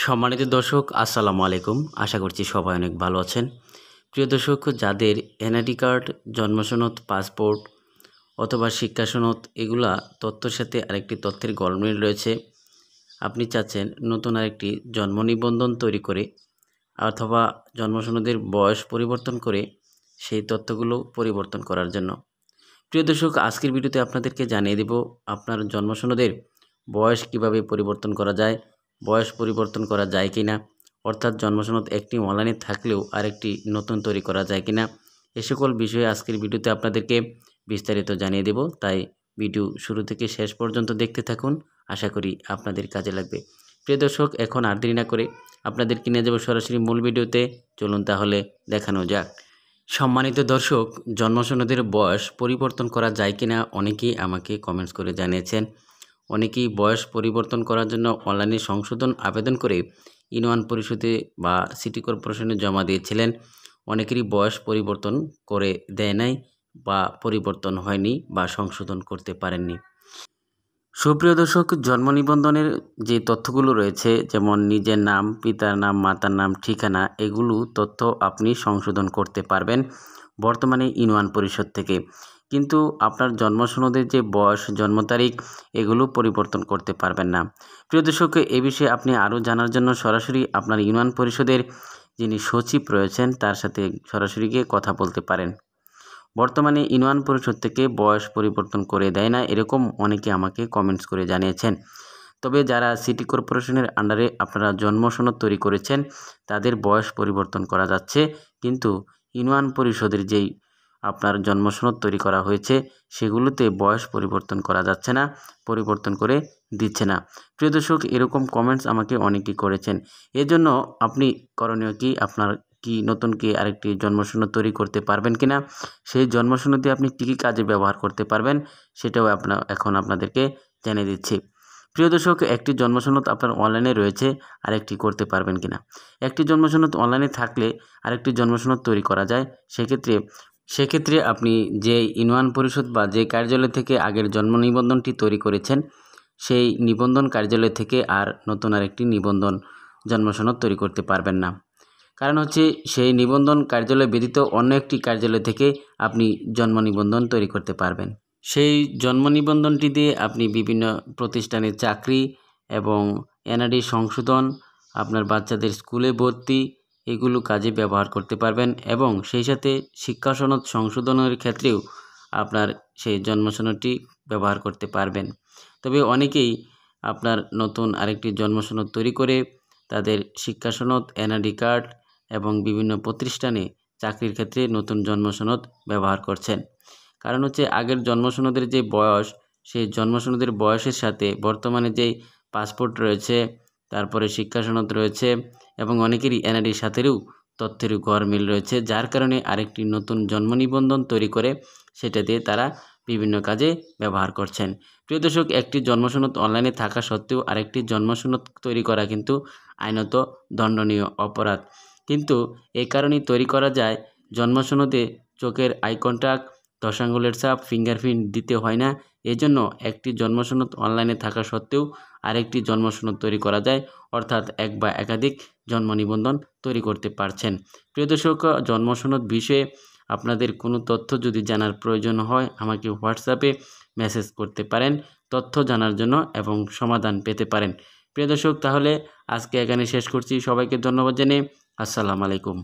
সম্মানিত দর্শক, আসসালামু আলাইকুম। আশা করছি সবাই অনেক ভালো আছেন। প্রিয় দর্শক, যাদের এনআইডি কার্ড, জন্মসনদ, পাসপোর্ট অথবা শিক্ষা সনদ এগুলা তথ্যের সাথে আরেকটি তথ্যের গরমিল রয়েছে, আপনি চাচ্ছেন নতুন আরেকটি জন্ম নিবন্ধন তৈরি করে অথবা জন্মসনদের বয়স পরিবর্তন করে সেই তথ্যগুলো পরিবর্তন করার জন্য। প্রিয় দর্শক, আজকের ভিডিওতে আপনাদেরকে জানিয়ে দেব আপনার জন্মসনদের বয়স কিভাবে পরিবর্তন করা যায়, বয়স পরিবর্তন করা যায় কিনা, অর্থাৎ জন্মসনদ একটি অনলাইনে থাকলেও আরেকটি নতুন তৈরি করা যায় কিনা, এ সকল বিষয়ে আজকের ভিডিওতে আপনাদেরকে বিস্তারিত জানিয়ে দেব। তাই ভিডিও শুরু থেকে শেষ পর্যন্ত দেখতে থাকুন, আশা করি আপনাদের কাজে লাগবে। প্রিয় দর্শক, এখন আর দেরি না করে আপনাদেরকে নিয়ে যাব সরাসরি মূল ভিডিওতে। চলুন তাহলে দেখানো যাক। সম্মানিত দর্শক, জন্মসনদের বয়স পরিবর্তন করা যায় কিনা অনেকেই আমাকে কমেন্টস করে জানিয়েছেন। অনেকেই বয়স পরিবর্তন করার জন্য অনলাইনে সংশোধন আবেদন করে ইউনিয়ন পরিষদে বা সিটি কর্পোরেশনে জমা দিয়েছিলেন। অনেকেরই বয়স পরিবর্তন করে দেয় নাই বা পরিবর্তন হয়নি বা সংশোধন করতে পারেননি। সুপ্রিয় দর্শক, জন্ম নিবন্ধনের যে তথ্যগুলো রয়েছে, যেমন নিজের নাম, পিতার নাম, মাতার নাম, ঠিকানা, এগুলো তথ্য আপনি সংশোধন করতে পারবেন বর্তমানে ইউনিয়ন পরিষদ থেকে। কিন্তু আপনার জন্মসনদের যে বয়স, জন্ম তারিখ, এগুলো পরিবর্তন করতে পারবেন না। প্রিয় দর্শক, এ বিষয়ে আপনি আরও জানার জন্য সরাসরি আপনার ইউনিয়ন পরিষদের যিনি সচিব রয়েছেন তার সাথে সরাসরি গিয়ে কথা বলতে পারেন। বর্তমানে ইউনিয়ন পরিষদ থেকে বয়স পরিবর্তন করে দেয় না, এরকম অনেকে আমাকে কমেন্টস করে জানিয়েছেন। তবে যারা সিটি কর্পোরেশনের আন্ডারে আপনারা জন্মসনদ তৈরি করেছেন তাদের বয়স পরিবর্তন করা যাচ্ছে, কিন্তু ইউনিয়ন পরিষদের যেই আপনার জন্মসনদ তৈরি করা হয়েছে সেগুলোতে বয়স পরিবর্তন করা যাচ্ছে না, পরিবর্তন করে দিচ্ছে না। প্রিয় দর্শক, এরকম কমেন্টস আমাকে অনেকেই করেছেন। এজন্য আপনি করণীয় কি, আপনার কি নতুন কি আরেকটি জন্মসনদ তৈরি করতে পারবেন কিনা, সেই জন্মসনদে আপনি কী কী কাজে ব্যবহার করতে পারবেন সেটাও এখন আপনাদেরকে জানিয়ে দিচ্ছি। প্রিয় দর্শক, একটি জন্মসনদ আপনার অনলাইনে রয়েছে, আরেকটি করতে পারবেন কিনা। একটি জন্মসনদ অনলাইনে থাকলে আরেকটি জন্মসনদ তৈরি করা যায়। সেক্ষেত্রে আপনি যে ইউনিয়ন পরিষদ বা যে কার্যালয় থেকে আগের জন্ম নিবন্ধনটি তৈরি করেছেন সেই নিবন্ধন কার্যালয় থেকে আর নতুন আরেকটি নিবন্ধন জন্মসনদ তৈরি করতে পারবেন না। কারণ হচ্ছে, সেই নিবন্ধন কার্যালয় ব্যতীত অন্য একটি কার্যালয় থেকে আপনি জন্ম নিবন্ধন তৈরি করতে পারবেন। সেই জন্ম নিবন্ধনটি দিয়ে আপনি বিভিন্ন প্রতিষ্ঠানের চাকরি এবং এনআইডি সংশোধন, আপনার বাচ্চাদের স্কুলে ভর্তি, এগুলো কাজে ব্যবহার করতে পারবেন এবং সেই সাথে শিক্ষা সনদ সংশোধনের ক্ষেত্রেও আপনার সেই জন্মসনদটি ব্যবহার করতে পারবেন। তবে অনেকেই আপনার নতুন আরেকটি জন্মসনদ তৈরি করে তাদের শিক্ষা সনদ, এনআইডি কার্ড এবং বিভিন্ন প্রতিষ্ঠানে চাকরির ক্ষেত্রে নতুন জন্মসনদ ব্যবহার করছেন। কারণ হচ্ছে, আগের জন্মসনদের যে বয়স, সেই জন্মসনদের বয়সের সাথে বর্তমানে যেই পাসপোর্ট রয়েছে, তারপরে শিক্ষা সনদ রয়েছে এবং অনেকেরই এনআইডির সাথেও তথ্যের গরমিল রয়েছে, যার কারণে আরেকটি নতুন জন্ম নিবন্ধন তৈরি করে সেটা দিয়ে তারা বিভিন্ন কাজে ব্যবহার করছেন। প্রিয় দর্শক, একটি জন্মসনদ অনলাইনে থাকা সত্ত্বেও আরেকটি জন্মসনদ তৈরি করা কিন্তু আইনত দণ্ডনীয় অপরাধ। কিন্তু এই কারণেই তৈরি করা যায়, জন্মসনদে চোখের আই কন্ট্যাক্ট, 10 আঙ্গুলের ছাপ, ফিঙ্গারপ্রিন্ট দিতে হয় না। এজন্য একটি জন্মসনদ অনলাইনে থাকা সত্ত্বেও আরেকটি জন্মসনদ তৈরি করা যায়, অর্থাৎ এক বা একাধিক জন্ম নিবন্ধন তৈরি করতে পারছেন। প্রিয় দর্শক, জন্মসনদ বিষয়ে আপনাদের কোনো তথ্য যদি জানার প্রয়োজন হয় আমাকে হোয়াটসঅ্যাপে মেসেজ করতে পারেন তথ্য জানার জন্য এবং সমাধান পেতে পারেন। প্রিয় দর্শক, তাহলে আজকে এখানে শেষ করছি। সবাইকে ধন্যবাদ জানিয়ে আসসালামু আলাইকুম।